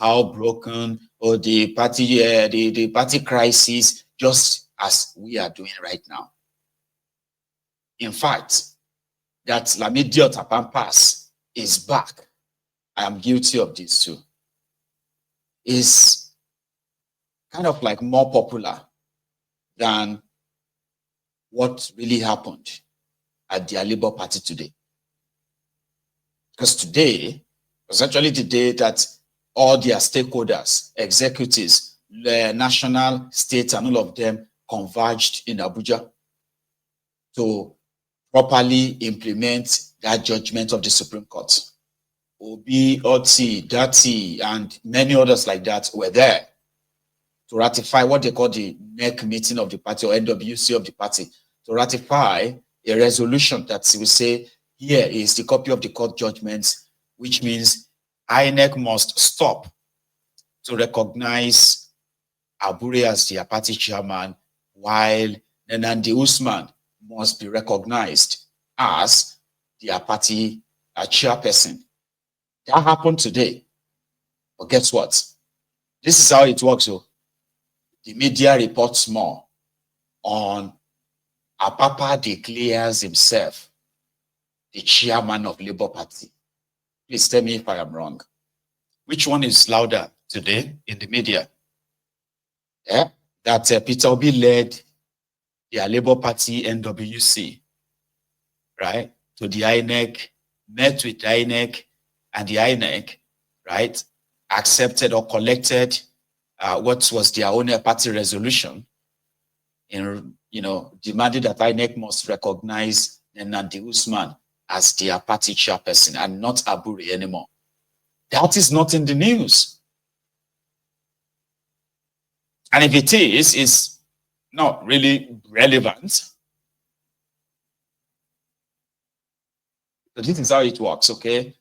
how broken or the party the party crisis, just as we are doing right now. In fact, that Lamidi Apapa is back. I am guilty of this too. Is kind of like more popular than what really happened at the Labour Party today. Because today was actually the day that all their stakeholders, executives, the national, state, and all of them converged in Abuja to properly implement that judgment of the Supreme Court. Obi, Oti, Dati, and many others like that were there to ratify what they call the NEC meeting of the party, or NWC of the party, to ratify a resolution that will say, here is the copy of the court judgments, which means INEC must stop to recognize Abure as their party chairman, while Nenandi Usman must be recognized as their party chairperson. That happened today. But guess what? This is how it works. So the media reports more on Apapa declares himself the chairman of Labour Party. Please tell me if I am wrong. Which one is louder today in the media? Yeah, that Peter Obi led the Labour Party NWC, right, to the INEC, met with the INEC, and the INEC, right, accepted or collected what was their own party resolution in, demanding that INEC must recognize Nenandi Usman as their party chairperson and not Abure anymore. That is not in the news. And if it is, it's not really relevant. So this is how it works, okay?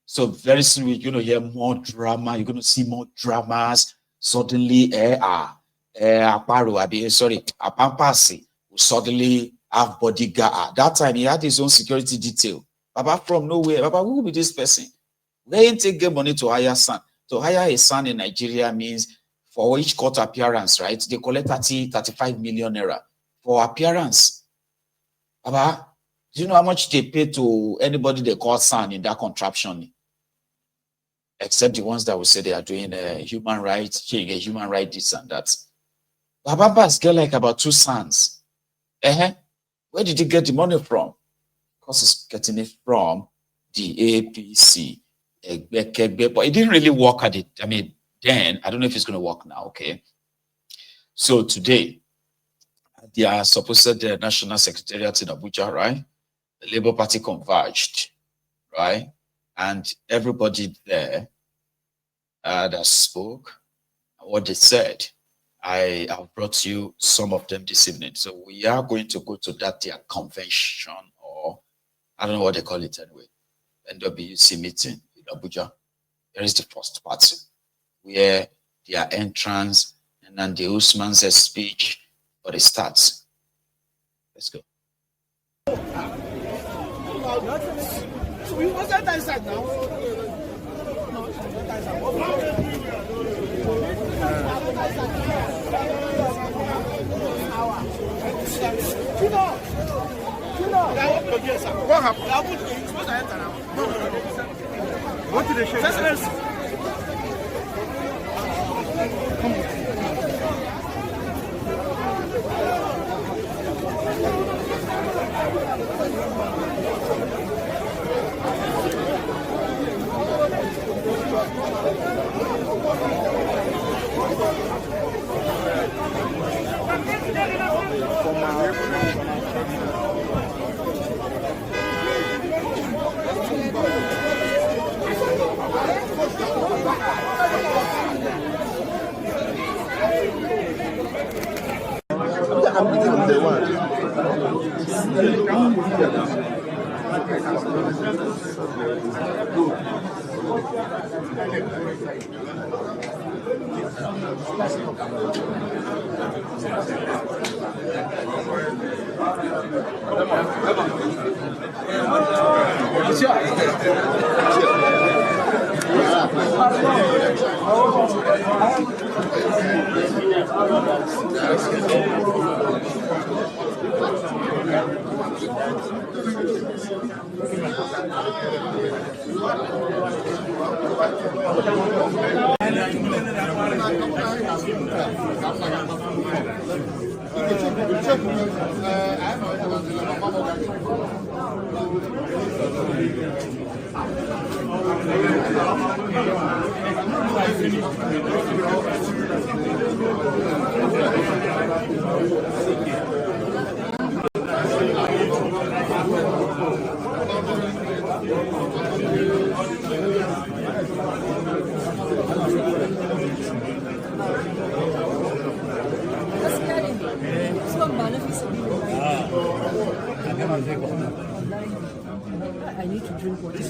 So very soon you're going to hear more drama. You're going to see more dramas. Suddenly, Apapa will suddenly have bodyguard. That time he had his own security detail. Baba from nowhere. Baba, who will be this person? Where ain't take get money to hire son? To hire a son in Nigeria means for each court appearance, right? They collect 35 million naira for appearance. Baba, do you know how much they pay to anybody they call son in that contraption? Except the ones that will say they are doing human rights, human rights, this and that. Baba's get like about 2 sons. Where did he get the money from? Because he's getting it from the APC. But it didn't really work at it. I mean, then, I don't know if it's going to work now, okay? So today, they are supposed the National Secretariat in Abuja, right? The Labour Party converged, right? And everybody there that spoke, what they said, I have brought you some of them this evening. So we are going to go to that their convention, or I don't know what they call it anyway, NWC meeting in Abuja. There is the first part where their entrance and then the Usman's speech for the starts. Let's go. So we was that inside now. What happened? What did they say? I need to drink water.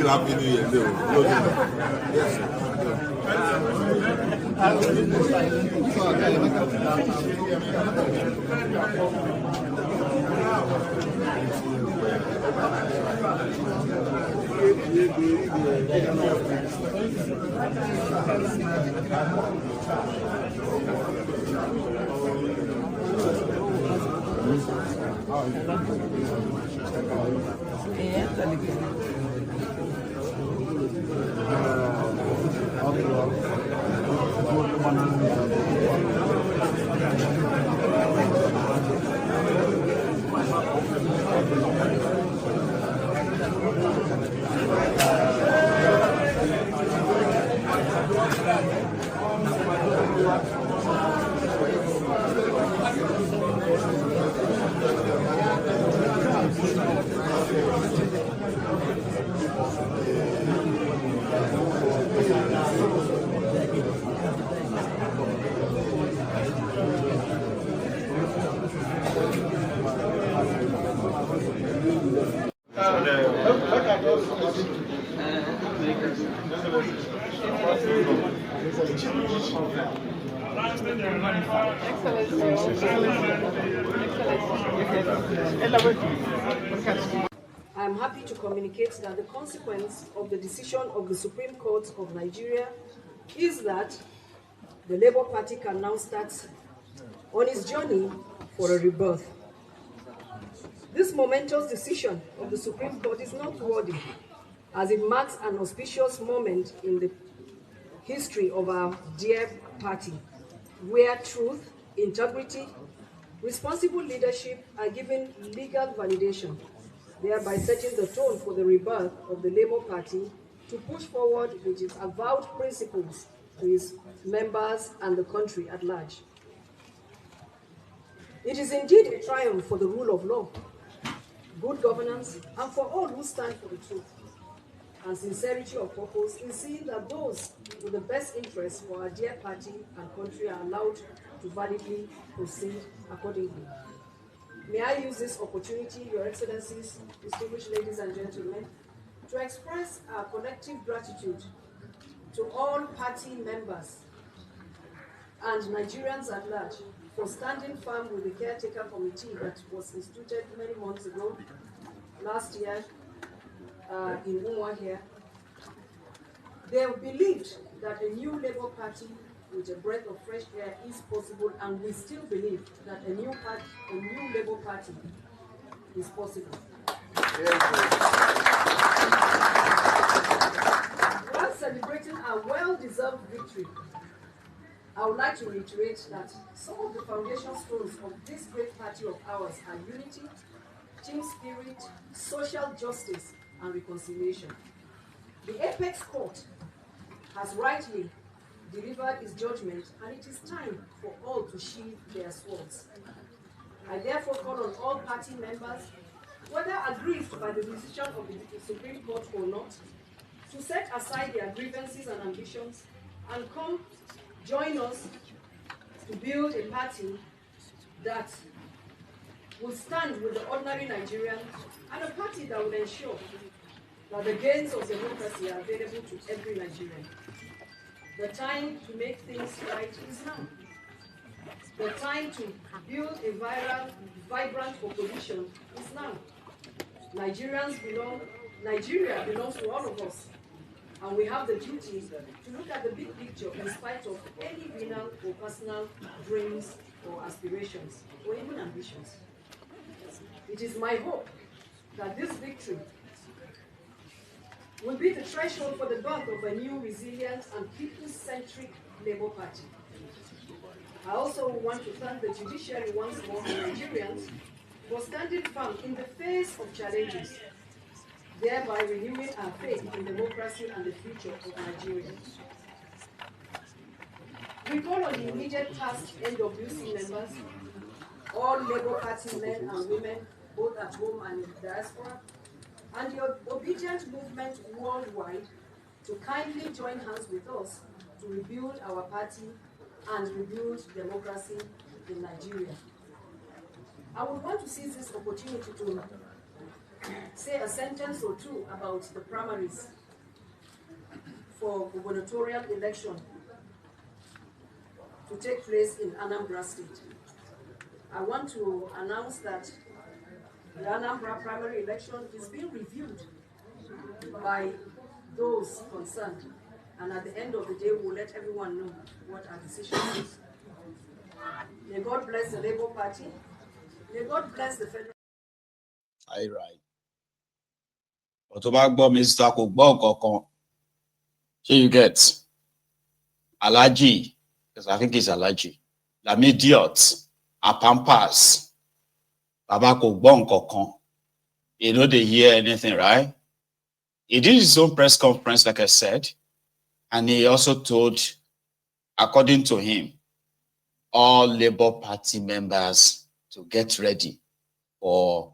Happy New Year. I am happy to communicate that the consequence of the decision of the Supreme Court of Nigeria is that the Labour Party can now start on its journey for a rebirth. This momentous decision of the Supreme Court is noteworthy as it marks an auspicious moment in the history of our dear party, where truth, integrity, responsible leadership are given legal validation, thereby setting the tone for the rebirth of the Labour Party to push forward with its avowed principles to its members and the country at large. It is indeed a triumph for the rule of law, good governance, and for all who stand for the truth and sincerity of purpose in seeing that those with the best interests for our dear party and country are allowed to validly proceed accordingly. May I use this opportunity, Your Excellencies, distinguished ladies and gentlemen, to express our collective gratitude to all party members and Nigerians at large for standing firm with the caretaker committee that was instituted many months ago, last year, in Umwa here. They have believed that a new Labour Party with a breath of fresh air is possible, and we still believe that a new Labour Party is possible. While celebrating our well-deserved victory, I would like to reiterate that some of the foundation stones of this great party of ours are unity, team spirit, social justice, and reconciliation. The Apex Court has rightly delivered its judgment, and it is time for all to sheathe their swords. I therefore call on all party members, whether aggrieved by the decision of the Supreme Court or not, to set aside their grievances and ambitions and come join us to build a party that will stand with the ordinary Nigerian, and a party that will ensure that the gains of democracy are available to every Nigerian. The time to make things right is now. The time to build a vibrant opposition is now. Nigeria belongs to all of us, and we have the duty to look at the big picture in spite of any venal or personal dreams or aspirations, or even ambitions. It is my hope that this victory will be the threshold for the birth of a new, resilient, and people-centric Labour Party. I also want to thank the judiciary once more and Nigerians for standing firm in the face of challenges, thereby renewing our faith in democracy and the future of Nigeria. We call on the immediate task NWC members, all Labour Party men and women, both at home and in the diaspora, and the obedient movement worldwide to kindly join hands with us to rebuild our party and rebuild democracy in Nigeria. I would want to seize this opportunity to say a sentence or two about the primaries for gubernatorial election to take place in Anambra State. I want to announce that the Anambra primary election is being reviewed by those concerned, and at the end of the day, we'll let everyone know what our decision is. May God bless the Labour Party. May God bless the federal. Right. Otoba Minister kò gbọ́ nǹkankan. So you get Alhaji, because I think it's Alhaji, Lamidi, Apapa, Baba kò gbọ́ nǹkankan. You know they hear anything, right? He did his own press conference, like I said, and he also told, according to him, all Labour Party members to get ready for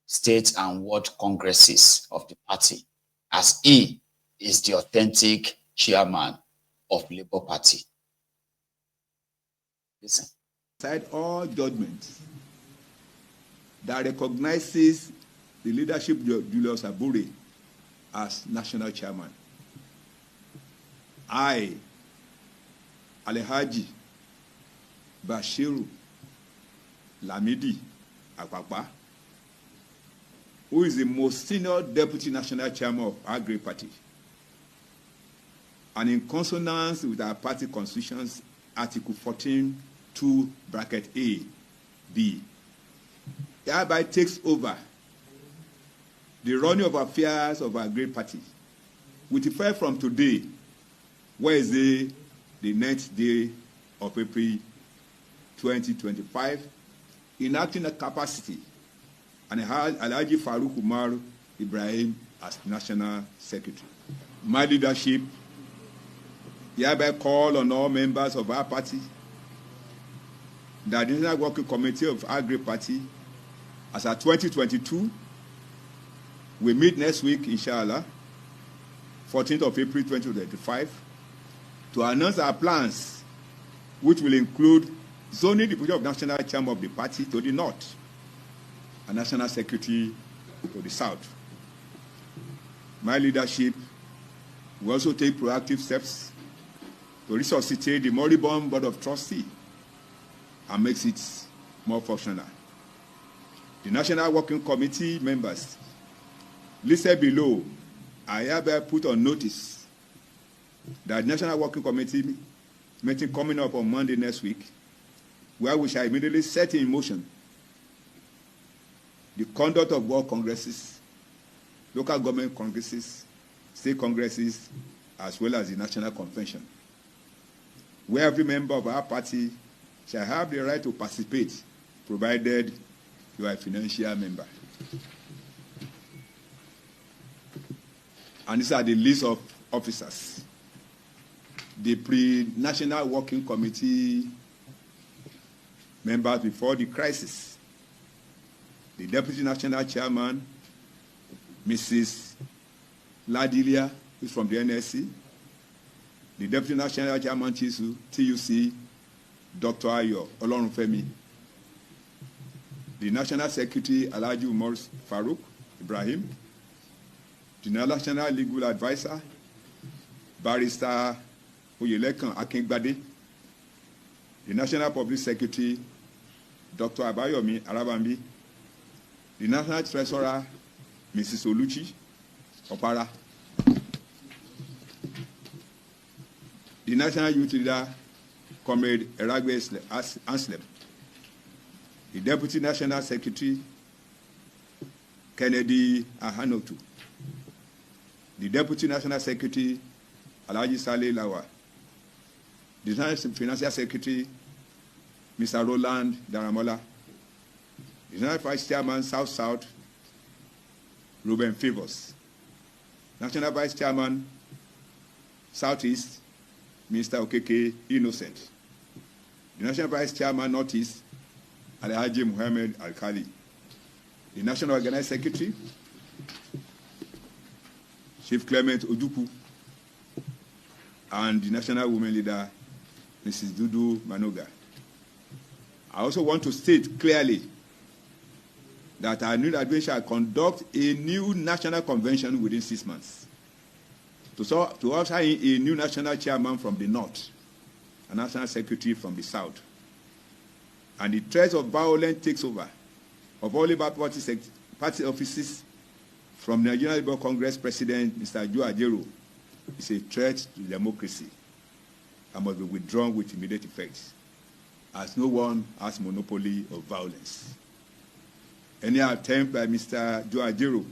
state and world congresses of the party, as he is the authentic chairman of Labour Party. Listen. Aside all judgments that recognizes the leadership of Julius Abure as national chairman, I, Alhaji Bashiru Lamidi Apapa, who is the most senior deputy national chairman of our great party, and in consonance with our party constitution's Article 14(2) bracket A, B, hereby takes over the running of affairs of our great party with effect from today, Wednesday, the 9th day of April 2025, in acting a capacity, and Alhaji Farouk Umar Ibrahim as National Secretary. My leadership hereby call on all members of our party, the National Working Committee of our great party, as at 2022, we meet next week, inshallah, 14th of April 2025, to announce our plans, which will include zoning the position of national chairman of the party to the north, and national secretary to the south. My leadership will also take proactive steps to resuscitate the moribund board of trustees and makes it more functional. The National Working Committee members listed below are hereby put on notice that the National Working Committee meeting coming up on Monday next week, where we shall immediately set in motion the conduct of world congresses, local government congresses, state congresses, as well as the National Convention, where every member of our party shall have the right to participate, provided you are a financial member. And these are the list of officers. The pre-National Working Committee members before the crisis. The Deputy National Chairman, Mrs. Ladilia, who is from the NSC. The Deputy National Chairman, TUC, Dr. Ayo Olorunfemi. The National Secretary, Alhaji Umar Farouk Ibrahim. The National Legal Advisor, Barrister Oyelekan Akingbade, the National Public Secretary, Dr. Abayomi Arabambi, the National Treasurer, Mrs. Oluchi Opara, the National Youth Leader, Comrade Eragbe Anslem, the Deputy National Secretary, Kennedy Ahanotu, the Deputy National Secretary, Alhaji Saleh Lawa, the National Financial Secretary, Mr. Roland Daramola, the National Vice Chairman, South-South, Ruben Favors, National Vice Chairman, Southeast, Mr. Okeke Innocent, the National Vice Chairman, Northeast, Alhaji Muhammad Al-Khali, the National Organized Secretary, Chief Clement Ojuku, and the National Women Leader, Mrs. Dudu Manoga. I also want to state clearly that our new administration shall conduct a new national convention within 6 months to usher in a new national chairman from the north, a national secretary from the south. And the threat of violent takeover of all Labour party offices from the Nigerian Labour Congress President, Mr. Joe Ajero, is a threat to democracy and must be withdrawn with immediate effect, as no one has monopoly of violence. Any attempt by Mr. Joe Ajero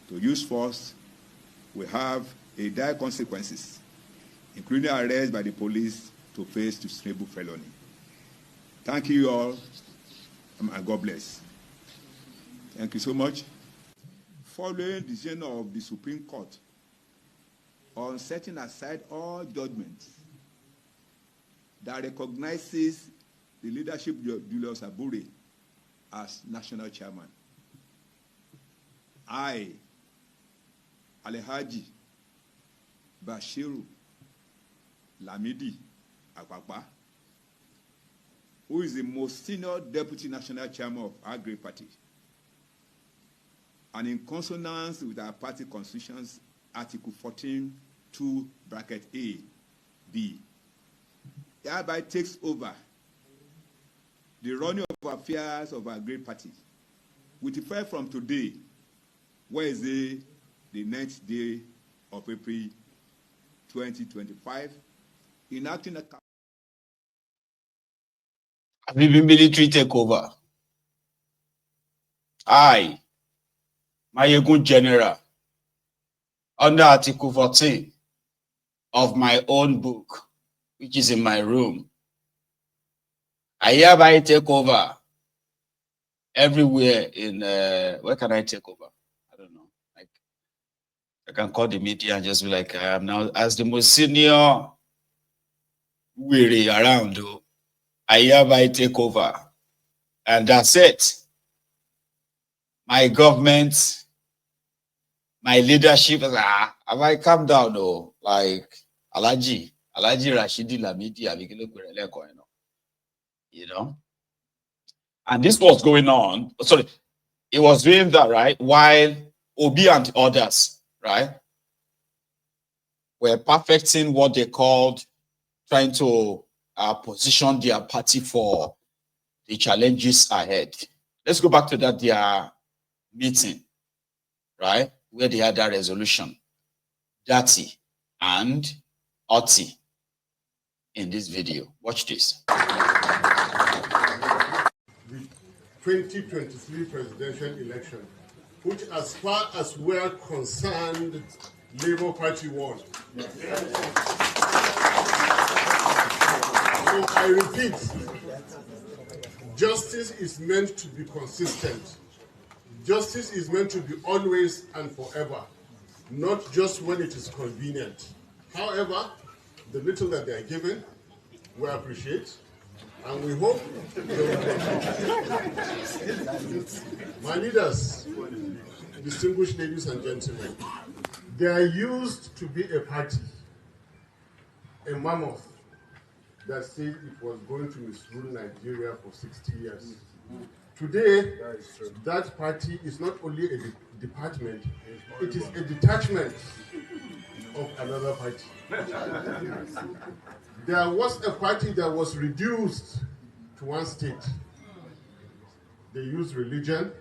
to use force will have a dire consequences, including arrest by the police to face treasonable felony. Thank you all, and God bless. Thank you so much. Following the decision of the Supreme Court on setting aside all judgments that recognizes the leadership of Julius Abure as national chairman, I, Alhaji Bashiru Lamidi Apapa, who is the most senior deputy national chairman of our great party, and in consonance with our party constitution's Article 14(2)(a), B, hereby takes over the running of affairs of our great party with effect from today, Wednesday, the 9th day of April 2025, enacting a military takeover. I, Mayegun General, under Article 14 of my own book, which is in my room, I hereby take over everywhere in, where can I take over? I don't know. Like, I can call the media and just be like, I am now, as the most senior weary around, I hereby take over. And that's it. My government, my leadership, have I calmed down though? Like, Alhaji Rashidi Lamidi, you know? And this was going on. Sorry, it was doing that, right? While Obi and others, right, were perfecting what they called trying to position their party for the challenges ahead. Let's go back to that their meeting, right, where they had that resolution, Dati and Oti, in this video. Watch this. The 2023 presidential election, which as far as we're concerned, Labour Party won. Yes. So I repeat, justice is meant to be consistent. Justice is meant to be always and forever, not just when it is convenient. However, the little that they are given, we appreciate, and we hope they will benefit. My leaders, distinguished ladies and gentlemen, they are used to be a party, a mammoth that said it was going to misrule Nigeria for 60 years. Today, that party is not only a department, it is a detachment of another party. There was a party that was reduced to one state. They used religion,